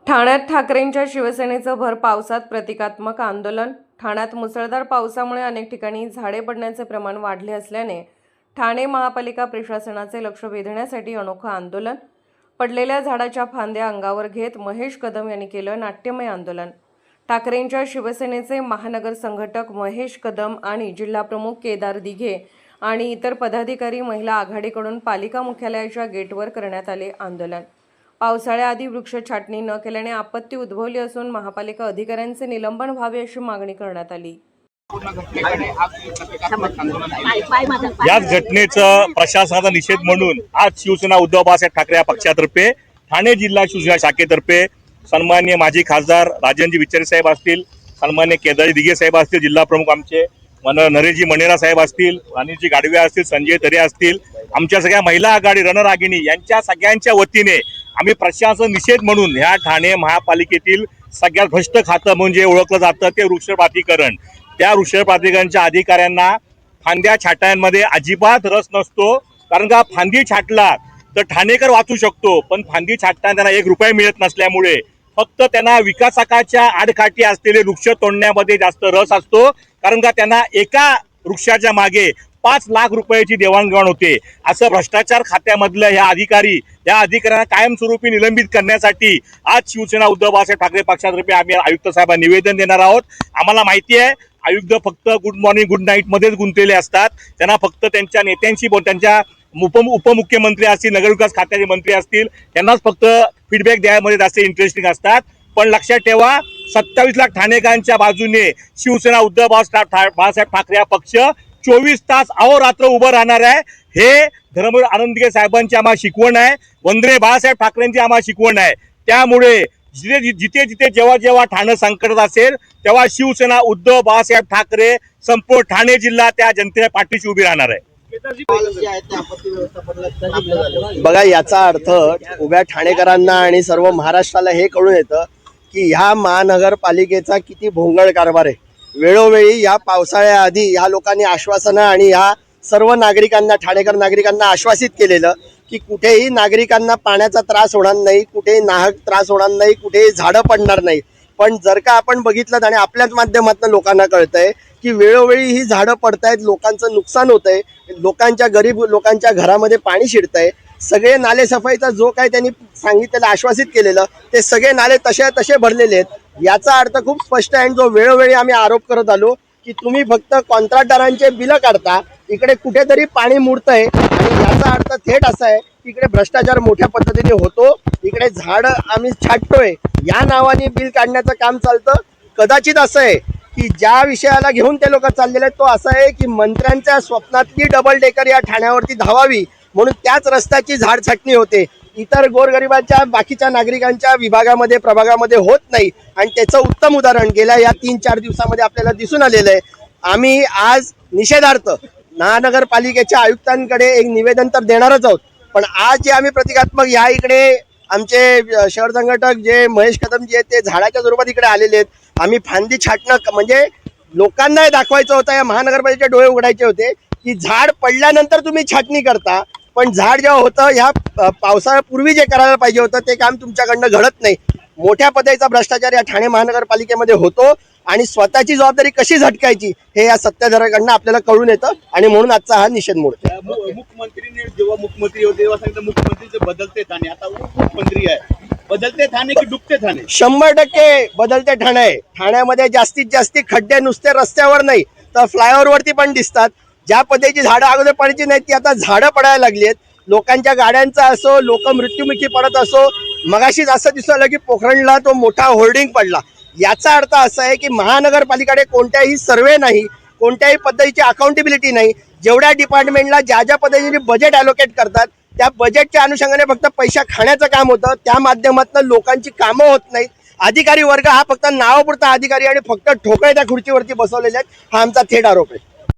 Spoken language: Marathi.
ठाण्यात ठाकरेंच्या शिवसेनेचं भर पावसात प्रतिकात्मक आंदोलन। ठाण्यात मुसळधार पावसामुळे अनेक ठिकाणी झाडे पडण्याचे प्रमाण वाढले असल्याने ठाणे महापालिका प्रशासनाचे लक्ष वेधण्यासाठी अनोखं आंदोलन। पडलेल्या झाडाच्या फांद्या अंगावर घेत महेश कदम यांनी केलं नाट्यमय आंदोलन। ठाकरेंच्या शिवसेनेचे महानगर संघटक महेश कदम आणि जिल्हाप्रमुख केदार दिघे आणि इतर पदाधिकारी महिला आघाडीकडून पालिका मुख्यालयाच्या गेटवर करण्यात आले आंदोलन। पावसाळ्याआधी वृक्ष छाटणी न केल्याने आपत्ती उद्भवली असून महापालिका अधिकाऱ्यांचे निलंबन व्हावे अशी मागणी करण्यात आली। याच घटनेचा प्रशासनाचा निषेध म्हणून आज शिवसेना उद्धव बाळासाहेब ठाकरे या पक्षातर्फे ठाणे जिल्हा शिवसेना शाखेतर्फे सन्माननीय माजी खासदार राजनजी विचारे साहेब असतील, सन्माननीय केदारजी दिघे साहेब असतील, जिल्हा प्रमुख आमचे नरेशजी मणेरा साहेब असतील, अनिलजी गाडवे असतील, संजय तरे असतील, आमच्या सगळ्या महिला आघाडी रणरागिणी यांच्या सगळ्यांच्या वतीने आम्ही प्रशासन निषेध म्हणून ह्या ठाणे महापालिकेतील सगळ्यात भ्रष्ट खातं म्हणजे ओळखलं जातं ते वृक्षप्राधिकरण। त्या वृक्षप्राधिकरणच्या अधिकाऱ्यांना फांद्या छाटण्यामध्ये अजिबात रस नसतो, कारण का फांदी छाटला तर ठाणेकर वाचू शकतो, पण फांदी छाटताना त्यांना 1 रुपया मिळत नसल्यामुळे फक्त त्यांना विकासकाच्या आडकाठी असलेले वृक्ष तोडण्यामध्ये जास्त रस असतो, कारण का त्यांना एका वृक्षाच्या मागे 5 लाख रुपयाची देवाणघेवाण होते। असं भ्रष्टाचार खात्यामधल्या ह्या अधिकाऱ्यांना कायमस्वरूपी निलंबित करण्यासाठी आज शिवसेना उद्धव बाळासाहेब ठाकरे पक्षातर्फे आम्ही आयुक्त साहेबांना निवेदन देणार आहोत। आम्हाला माहिती आहे आयुक्त फक्त गुड मॉर्निंग गुड नाईट मध्येच गुंतलेले असतात, त्यांना फक्त त्यांच्या नेत्यांशी त्यांच्या उपमुख्यमंत्री असतील, नगरविकास खात्याचे मंत्री असतील, त्यांनाच फक्त फीडबॅक द्यायमध्ये जास्त इंटरेस्टिंग असतात। पण लक्षात ठेवा 27 लाख ठाणेकरांच्या बाजूने शिवसेना उद्धव बाळासाहेब ठाकरे हा पक्ष 24 तास अहोरात्र उभं राहणार आहे। हे धर्मवीर आनंदगे साहेबांची आम्हाला शिकवण आहे, वंदे बाळासाहेब ठाकरेंची आम्हाला शिकवण आहे। त्यामुळे जिथे जिथे जेव्हा ठाणे संकटात असेल तेव्हा शिवसेना उद्धव बाळासाहेब ठाकरे संपूर्ण ठाणे जिल्हा त्या जनतेच्या पाठीशी उभी राहणार आहे। बघा, याचा अर्थ उभ्या ठाणेकरांना आणि सर्व महाराष्ट्राला हे कळून येतं की ह्या महानगरपालिकेचा किती भोंगळ कारभार आहे। वेळोवेळी या पावसाळ्याआधी या लोकांनी आश्वासनं आणि या सर्व नागरिकांना, ठाणेकर नागरिकांना आश्वासित केलेलं की कुठेही नागरिकांना पाण्याचा त्रास होणार नाही, कुठेही नाहक त्रास होणार नाही, कुठेही झाडं पडणार नाही। पण जर का आपण बघितलं आणि आपल्याच माध्यमातून लोकांना कळतंय की वेळोवेळी ही झाडं पडतायत, लोकांचं नुकसान होतंय, लोकांच्या गरीब लोकांच्या घरामध्ये पाणी शिरतंय। सगळे नाले सफाईचा जो काही त्यांनी सांगितलेलं, आश्वासित केलेलं, ते सगळे नाले तसे भरलेले आहेत। याचा अर्थ खूप स्पष्ट आहे। जो वेळोवेळी आम्ही आरोप करत आलो की तुम्ही फक्त कॉन्ट्रॅक्टरांचे बिलं काढता, इकडे कुठेतरी पाणी मुरतंय, आणि याचा अर्थ थेट असा आहे की इकडे भ्रष्टाचार मोठ्या पद्धतीने होतो, इकडे झाडं आम्ही छाटतोय या नावाने बिल काढण्याचं काम चालतं। कदाचित असं आहे की ज्या विषयाला घेऊन ते लोक चाललेले आहेत तो असा आहे की मंत्र्यांच्या स्वप्नातली डबल डेकर या ठाण्यावरती धावावी म्हणून त्याच रस्त्याची झाड छाटणी होते, इतर गोरगरिबांच्या बाकीच्या नागरिकांच्या विभागामध्ये प्रभागामध्ये होत नाही। आणि त्याचं उत्तम उदाहरण गेल्या या 3-4 दिवसामध्ये आपल्याला दिसून आलेलं आहे। आम्ही आज निषेधार्थ महानगरपालिकेच्या आयुक्तांकडे एक निवेदन तर देणारच आहोत, पण आज जे आम्ही प्रतिकात्मक ह्या इकडे आमचे शहर संघटक जे महेश कदम जे आहेत ते झाडाच्या स्वरूपात इकडे आलेले आहेत। आम्ही फांदी छाटणं म्हणजे लोकांना दाखवायचं होतं, या महानगरपालिकेचे डोळे उघडायचे होते की झाड पडल्यानंतर तुम्ही छाटणी करता, पण झाड जेव्हा होतं ह्या पावसाळ्यापूर्वी जे करायला पाहिजे होतं ते काम तुमच्याकडनं घडत नाही। मोठ्या पद्धतीचा भ्रष्टाचार या ठाणे महानगरपालिकेमध्ये होतो आणि स्वतःची जबाबदारी कशी झटकायची हे या सत्ताधाऱ्यांकडनं आपल्याला कळून येतं, आणि म्हणून आजचा हा निषेध मोडतो। मुख्यमंत्रीने जेव्हा मुख्यमंत्री होते तेव्हा सांगितलं मुख्यमंत्रीचे बदलते ठाणे, आता उपमुख्यमंत्री आहे, बदलते ठाणे की डुबते ठाणे? 100% बदलते ठाणे आहे। ठाण्यामध्ये जास्तीत जास्त खड्डे नुसते रस्त्यावर नाही तर फ्लायओव्हरवरती पण दिसतात। ज्या पद्धतीची झाडं अगोदर पडायची नाहीत ती आता झाडं पडायला लागली आहेत। लोकांच्या गाड्यांचा असो, लोक मृत्युमुखी पडत असो, मगाशीच असं दिसू आलं की पोखरणला तो मोठा होर्डिंग पडला। याचा अर्थ असा आहे की महानगरपालिकेकडे कोणत्याही सर्वे नाही, कोणत्याही पद्धतीची अकाउंटेबिलिटी नाही। जेवढ्या डिपार्टमेंटला ज्या पद्धतीने बजेट ॲलोकेट करतात त्या बजेटच्या अनुषंगाने फक्त पैसा खाण्याचं काम होतं, त्या माध्यमातून लोकांची कामं होत नाहीत। अधिकारी वर्ग हा फक्त नावापुरता अधिकारी आणि फक्त ठोकळे त्या खुर्चीवरती बसवलेले आहेत, हा आमचा थेट आरोप आहे।